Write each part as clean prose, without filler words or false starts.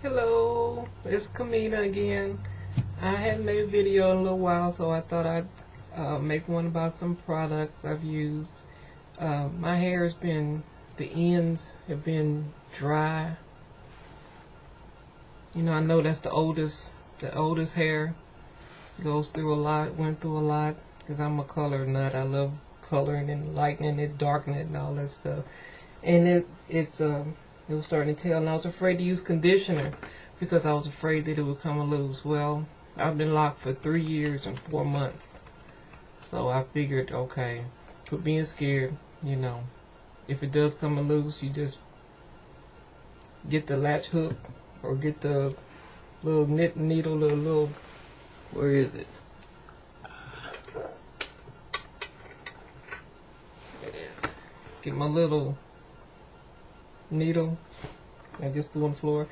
Hello, it's Kamina again. I hadn't made a video in a little while, so I thought I'd make one about some products I've used. My hair has been, the ends have been dry. You know, I know that's the oldest hair. Goes through a lot, went through a lot, because I'm a color nut. I love coloring and lightening it, darkening it, and all that stuff. And it was starting to tell, and I was afraid to use conditioner because I was afraid that it would come loose. Well, I've been locked for 3 years and 4 months, so I figured, okay, quit being scared. You know, if it does come loose, you just get the latch hook or get the little knit needle, the little, where is it? It is. Get my little needle I just threw on the floor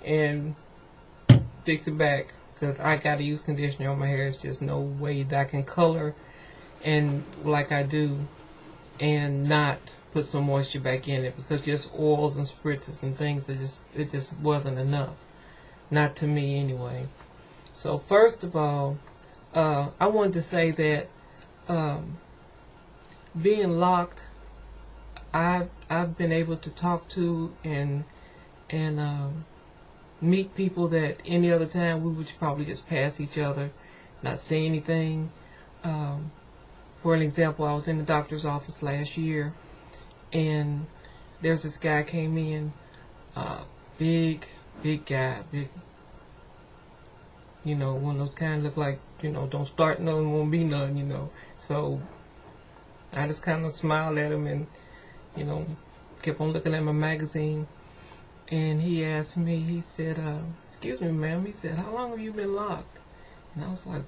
and fix it back, because I gotta use conditioner on my hair. It's just no way that I can color and like I do and not put some moisture back in it, because just oils and spritzes and things, it just wasn't enough, not to me anyway. So first of all, I wanted to say that being locked, I've been able to talk to and meet people that any other time we would probably just pass each other, not say anything. For an example, I was in the doctor's office last year, and there's this guy came in, big guy, big, you know, one of those kind look like, you know, don't start none, won't be none, you know. So I just kind of smiled at him and, you know, kept on looking at my magazine. And he asked me, he said, excuse me, ma'am, he said, how long have you been locked? And I was like,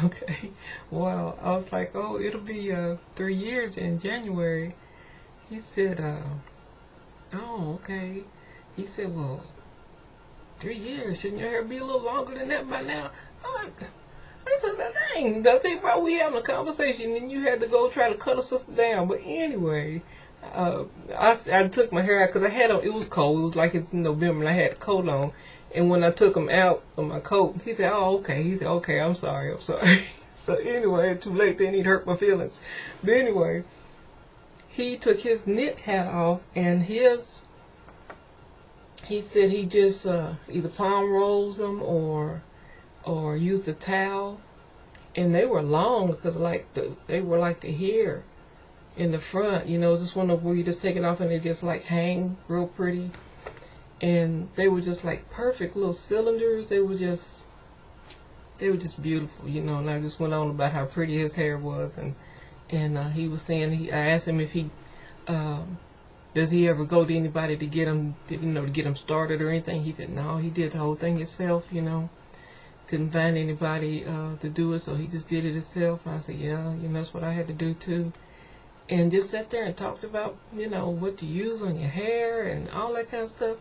okay, well, I was like, oh, it'll be 3 years in January. He said, oh, okay. He said, well, 3 years, shouldn't your hair be a little longer than that by now? I said, dang, that's it, bro, we having a conversation, and you had to go try to cut a sister down. But anyway, I took my hair out because I had it was cold. It was like it's November, and I had a coat on. And when I took him out of my coat, he said, oh, okay. He said, okay, I'm sorry. So anyway, too late then, he'd hurt my feelings. But anyway, he took his knit hat off, and he said he just either palm rolls them or used a towel. And they were long because they were like the hair in the front, you know, it's just one of where you just take it off and it just like hang real pretty. And they were just like perfect little cylinders. They were just beautiful, you know. And I just went on about how pretty his hair was, and he was saying, I asked him if he does he ever go to anybody to get him, to get him started or anything. He said no, he did the whole thing himself, you know. Couldn't find anybody to do it, so he just did it himself. I said, yeah, you know, that's what I had to do too. And just sat there and talked about, you know, what to use on your hair and all that kind of stuff.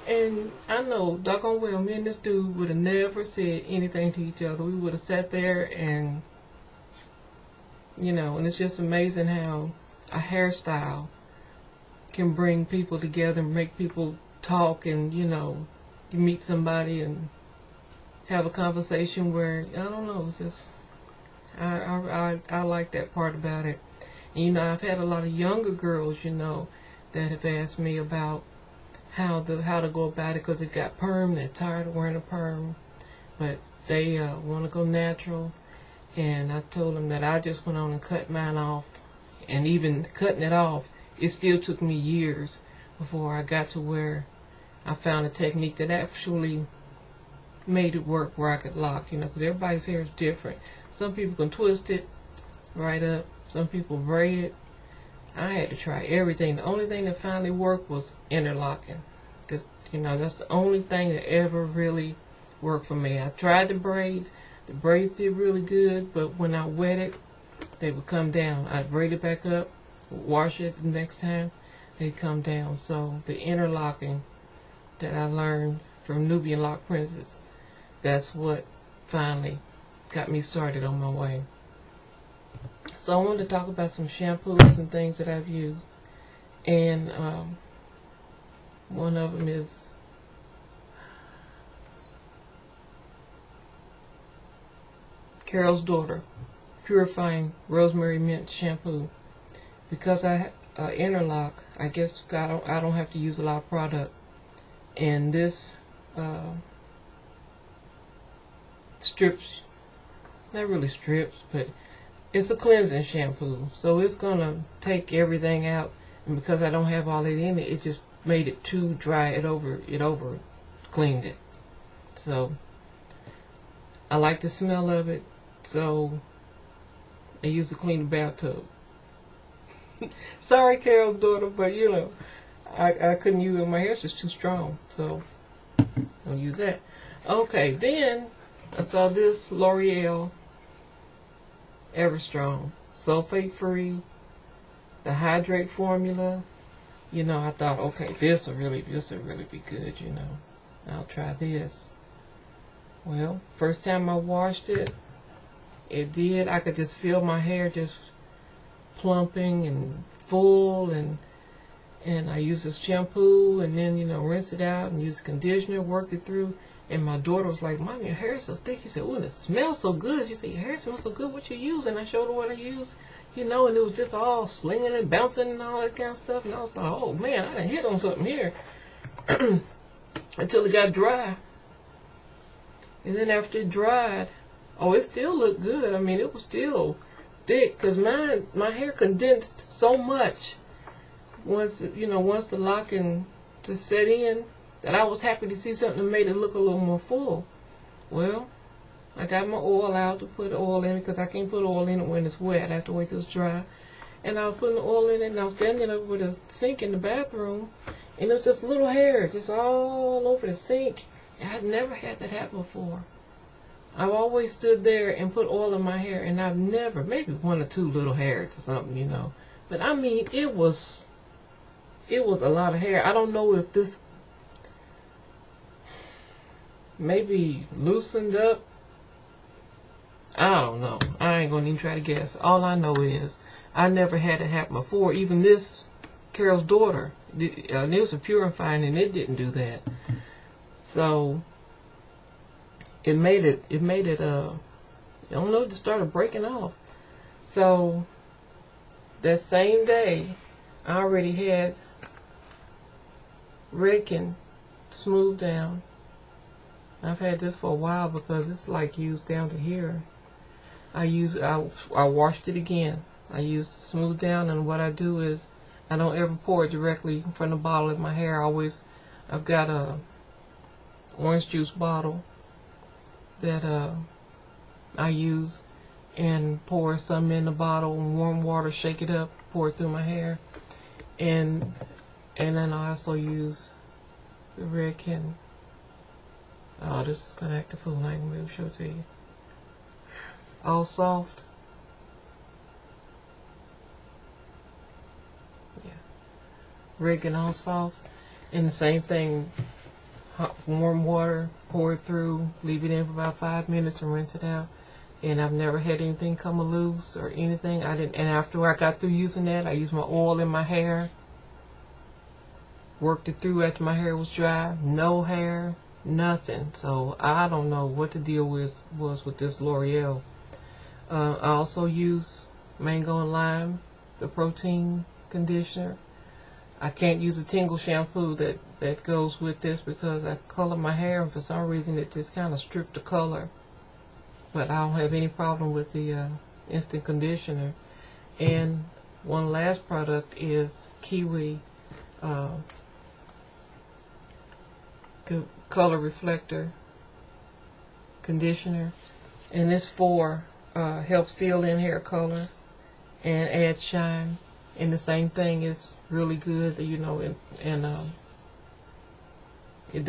And I know, doggone well, me and this dude would have never said anything to each other. We would have sat there and, you know, and it's just amazing how a hairstyle can bring people together and make people talk. And, you know, you meet somebody and have a conversation where, I don't know, it's just, I like that part about it. And, you know, I've had a lot of younger girls, you know, that have asked me about how to go about it, because they've got perm, they're tired of wearing a perm, but they want to go natural. And I told them that I just went on and cut mine off, and even cutting it off, it still took me years before I got to where I found a technique that actually made it work where I could lock, you know, because everybody's hair is different. Some people can twist it right up. Some people braid it. I had to try everything. The only thing that finally worked was interlocking. Because, you know, that's the only thing that ever really worked for me. I tried the braids. The braids did really good, but when I wet it, they would come down. I'd braid it back up, wash it the next time, they'd come down. So the interlocking that I learned from Nubian Lock Princess, that's what finally got me started on my way. So I wanted to talk about some shampoos and things that I've used. And one of them is Carol's Daughter Purifying Rosemary Mint Shampoo. Because I interlock, I guess I don't have to use a lot of product. And this strips, not really strips, but it's a cleansing shampoo. So it's gonna take everything out. And because I don't have all that in it, it just made it too dry. It over cleaned it. So I like the smell of it. So I used to clean the bathtub. Sorry, Carol's Daughter, but you know, I couldn't use it. My hair's just too strong, so I'll use that. Okay, then I saw this L'Oreal Everstrong, sulfate free, the hydrate formula. You know, I thought, okay, this will really be good. You know, I'll try this. Well, first time I washed it, it did. I could just feel my hair just plumping and full, and I used this shampoo, and then, you know, rinse it out and use conditioner, worked it through. And my daughter was like, "Mom, your hair is so thick." She said, "Oh, and it smells so good." She said, "Your hair smells so good. What you use?" And I showed her what I used, you know, and it was just all slinging and bouncing and all that kind of stuff. And I was like, "Oh man, I done hit on something here." Until it got dry. And then after it dried, oh, it still looked good. I mean, it was still thick, because my hair condensed so much once the locking to set in, that I was happy to see something that made it look a little more full. Well, I got my oil out to put oil in it, because I can't put oil in it when it's wet. I have to wait till it's dry. And I was putting the oil in it, and I was standing over with a sink in the bathroom, and it was just little hair just all over the sink. I'd never had that happen before. I've always stood there and put oil in my hair, and I've never, maybe one or two little hairs or something, you know. But I mean, it was a lot of hair. I don't know if this maybe loosened up. I don't know. I ain't gonna even try to guess. All I know is I never had it happen before. Even this Carol's Daughter, it was a purifying, and it didn't do that. So it made it I don't know, it started breaking off. So that same day, I already had Redken Smooth Down. I've had this for a while, because it's like used down to here. I washed it again. I used Smooth Down, and what I do is I don't ever pour it directly from the bottle in my hair. I've got a orange juice bottle that I use, and pour some in the bottle in warm water, shake it up, pour it through my hair, and then I also use the Redken. Oh, this is gonna act a fool. I ain't gonna be able to show it to you. All Soft. Yeah, Redken All Soft, and the same thing. Hot, warm water, pour it through, leave it in for about 5 minutes, and rinse it out. And I've never had anything come loose or anything. And after I got through using that, I used my oil in my hair, worked it through after my hair was dry. No hair, nothing. So I don't know what the deal was with this L'Oreal. I also use Mango and Lime, the protein conditioner. I can't use a Tingle shampoo that goes with this, because I color my hair, and for some reason it just kind of stripped the color. But I don't have any problem with the instant conditioner. And one last product is Kiwi color reflector conditioner, and it's for help seal in hair color and add shine. And the same thing is really good, you know, and it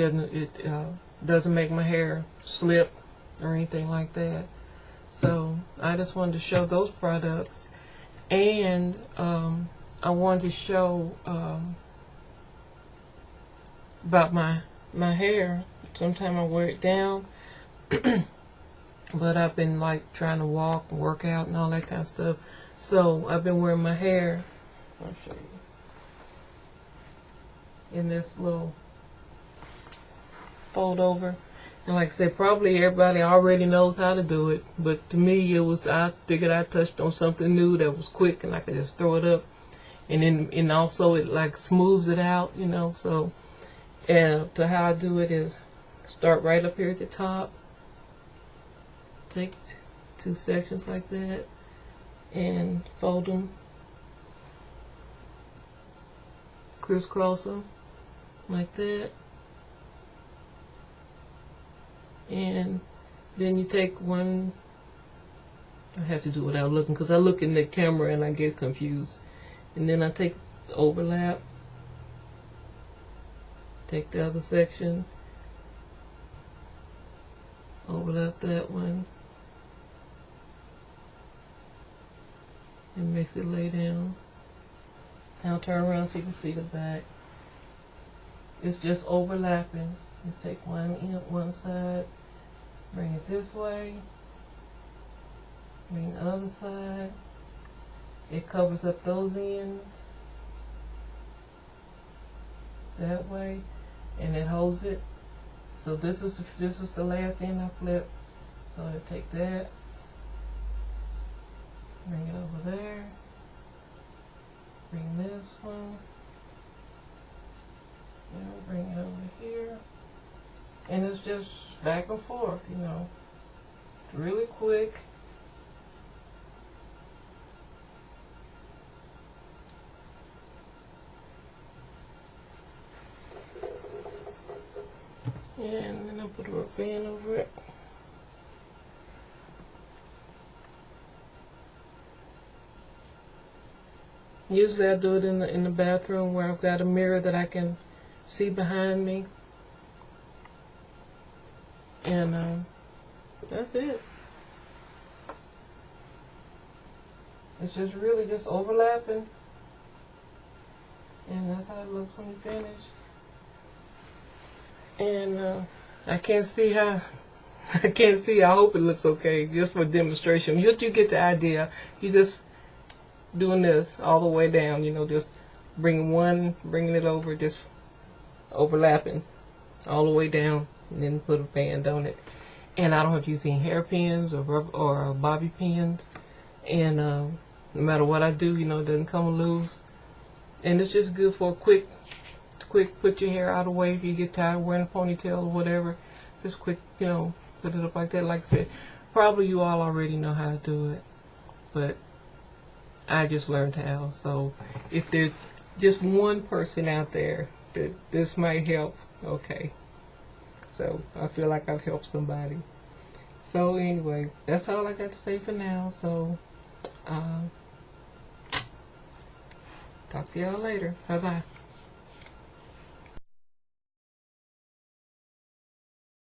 doesn't make my hair slip or anything like that. So I just wanted to show those products, and I wanted to show about my hair. Sometimes I wear it down, but I've been like trying to walk and work out and all that kind of stuff. So I've been wearing my hair, I'll show you, in this little fold over. And like I said, probably everybody already knows how to do it, but to me it was, I figured I touched on something new that was quick and I could just throw it up. And then, and also it like smooths it out, you know. So, and to how I do it is start right up here at the top, take two sections like that and fold them, crisscross them like that, and then you take one. I have to do it without looking because I look in the camera and I get confused. And then I take the overlap, take the other section, overlap that one, and makes it lay down. Now turn around so you can see the back. It's just overlapping. Just take one side, bring it this way, bring the other side. It covers up those ends that way, and it holds it. So this is the last end I flip. So I take that, bring it over there, bring this one, bring it over here, and it's just back and forth, you know, really quick. And then I'll put a rubber band over it. Usually I do it in the bathroom where I've got a mirror that I can see behind me. And that's it. It's just really just overlapping. And that's how it looks when you finish. And I can't see how, I hope it looks okay, just for demonstration. You get the idea. You just doing this all the way down, you know, just bringing it over, just overlapping all the way down, and then put a band on it. And I don't have to use any hairpins or rubber or bobby pins. And no matter what I do, you know, it doesn't come loose. And it's just good for a quick put your hair out of the way if you get tired of wearing a ponytail or whatever. Just quick, you know, put it up like that. Like I said, probably you all already know how to do it, but I just learned how. So if there's just one person out there that this might help, okay. So I feel like I've helped somebody. So anyway, that's all I got to say for now. So talk to y'all later. Bye-bye.